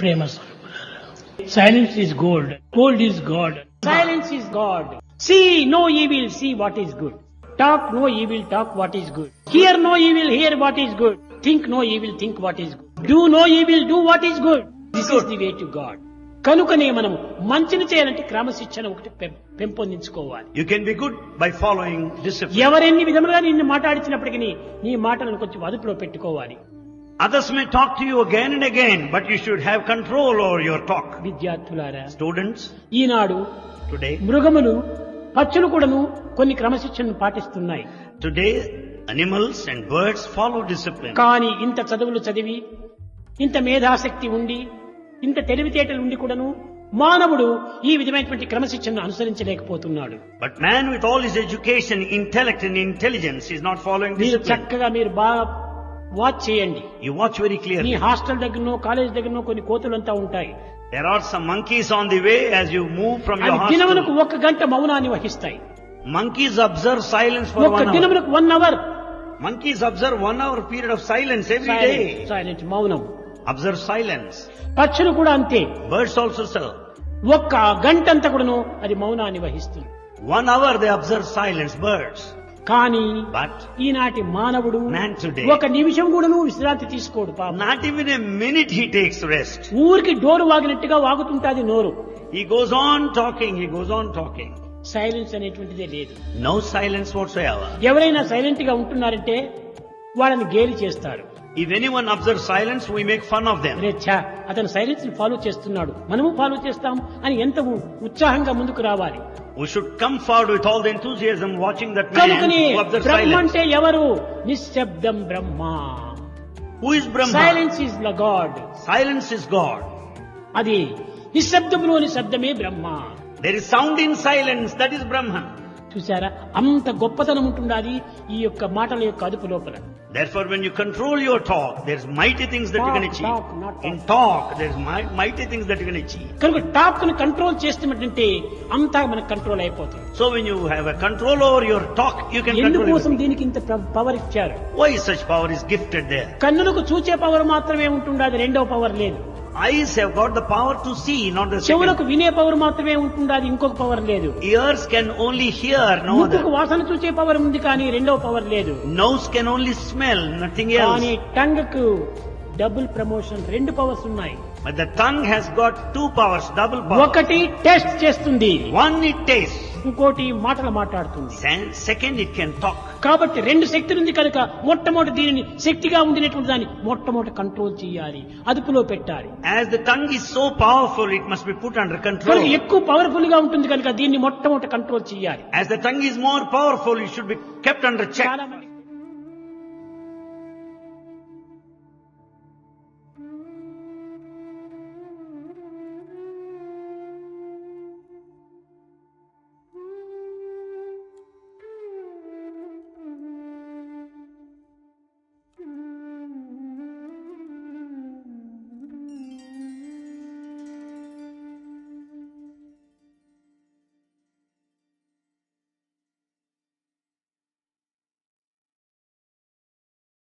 ప్రేమ స్వరూపులారా. Silence is gold. Gold is God. Silence is God. See no evil, see what is good. Talk no evil, talk what is good. Hear no evil, hear what is good. Think no evil, think what is good. Do no evil, do what is good. This is the way to God. కనుకనే మనం మంచిని చేయాలంటే క్రమశిక్షణ ఒకటి పెంపొందించుకోవాలి. You can be good by following discipline. ఎవరెన్ని విధములుగా నిన్ను మాట్లాడించినప్పటికీ నీ మాటలను కొంచెం అదుపులో పెట్టుకోవాలి. Others may talk to you again and again, but you should have control over your talk. విద్యార్థులారా, Students, ఈనాడు today, మృగములు పక్షులు కూడాను కొన్ని క్రమశిక్షణను పాటిస్తున్నాయి. today animals and birds follow discipline. కానీ ఇంత చదువులు చదివి ఇంత మేధాశక్తి ఉండి ఇంత తెలివితేటలు ఉండి కూడాను మానవుడు ఈ విధమైనటువంటి క్రమశిక్షణను అనుసరించలేకపోతున్నాడు. But man with all his education, intellect and intelligence is not following మీరు discipline. చక్కగా మీరు బాగా వాచ్ చేయండి. You watch very మీ clearly. హాస్టల్ దగ్గరనో కాలేజ్ దగ్గరనో కొన్ని కోతులంతా ఉంటాయి. There are some monkeys on the way as you move from your అవి దినమునకు hostel. 1 గంట మౌనాన్ని వహిస్తాయి. Monkeys observe silence for 1 1 hour. దినమునకు 1 hour Monkeys observe 1 hour period of silence every day. Silent మౌనం. Observe silence. పక్షులు కూడా అంతే. Birds also serve. 1 గంట అంతా కూడాను అది మౌనాన్ని వహిస్తుంది. 1 hour they observe silence, birds. కానీ But ఈనాటి మానవుడు man today, 1 నిమిషం కూడాను విశ్రాంతి తీసుకోడు పాపం. not even a minute he takes rest. ఊరికి డోరు వాగినట్టుగా వాగుతుంటాది నోరు. He goes on talking, he goes on talking. Silence అనేటువంటిదే లేదు. No silence whatsoever. ఎవరైనా సైలెంట్ గా ఉంటున్నారంటే వాళ్ళని గేలి చేస్తారు. If anyone observes silence, we make fun of them. అరే ఛా, అతను సైలెన్స్ ని ఫాలో చేస్తున్నాడు, మనము ఫాలో చేస్తాం అని ఎంత ఉత్సాహంగా ముందుకు రావాలి. We should come forward with all the enthusiasm watching that man కనుకనే who observes బ్రహ్మ silence. అంటే ఎవరు? నిశ్శబ్దం బ్రహ్మ. Who is Brahma? Silence is the God. Silence is God. అది నిశ్శబ్దంలోని శబ్దమే బ్రహ్మ. There is sound in silence, that is Brahman. చూసారా, అంత గొప్పతనం ఉంటుండాలి ఈ యొక్క మాటల యొక్క అదుపు లోపల. Therefore, when you control your talk, there's mighty things that you can achieve. Talk, not talk. In talk, there's mighty things that you can achieve. కనుక టాక్ ను కంట్రోల్ చేస్తున్నట్టుంటే అంతా మనకు కంట్రోల్ అయిపోతుంది. So when you have a control over your talk, you can control ఎందుకోసం everything. దీనికి ఇంత power ఇచ్చారు? Why such power is gifted there? కన్నులకు చూచే పవర్ మాత్రమే ఉంటుండాది, రెండవ పవర్ లేదు. Eyes have got the power to see, not the చెవులకు second. వినే పవర్ మాత్రమే ఉంటుండాది, ఇంకొక పవర్ లేదు. Ears can only hear, no ముక్కుకు other. వాసన చూచే పవర్ ఉంది కానీ రెండవ పవర్ లేదు. Nose can only smell, nothing కానీ else. టంగ్ కు డబుల్ ప్రమోషన్, 2 పవర్స్ ఉన్నాయి. But the tongue has got 2 powers, double power. ఒకటి టెస్ట్ చేస్తుంది, One it tastes, ఇంకోటి మాటలు మాట్లాడుతుంది. second it can talk. కాబట్టి 2 శక్తులు ఉంది కనుక మొట్టమొదటి దీనిని శక్తిగా ఉండినటువంటి దాన్ని మొట్టమొదటి కంట్రోల్ చేయాలి, అదుపులో పెట్టాలి. As the tongue is so powerful, it must be put under control. కనుక ఎక్కువ పవర్ఫుల్ గా ఉంటుంది కనుక దీన్ని మొట్టమొదటి కంట్రోల్ చేయాలి. As the tongue is more powerful, it should be kept under check. చాలా మంది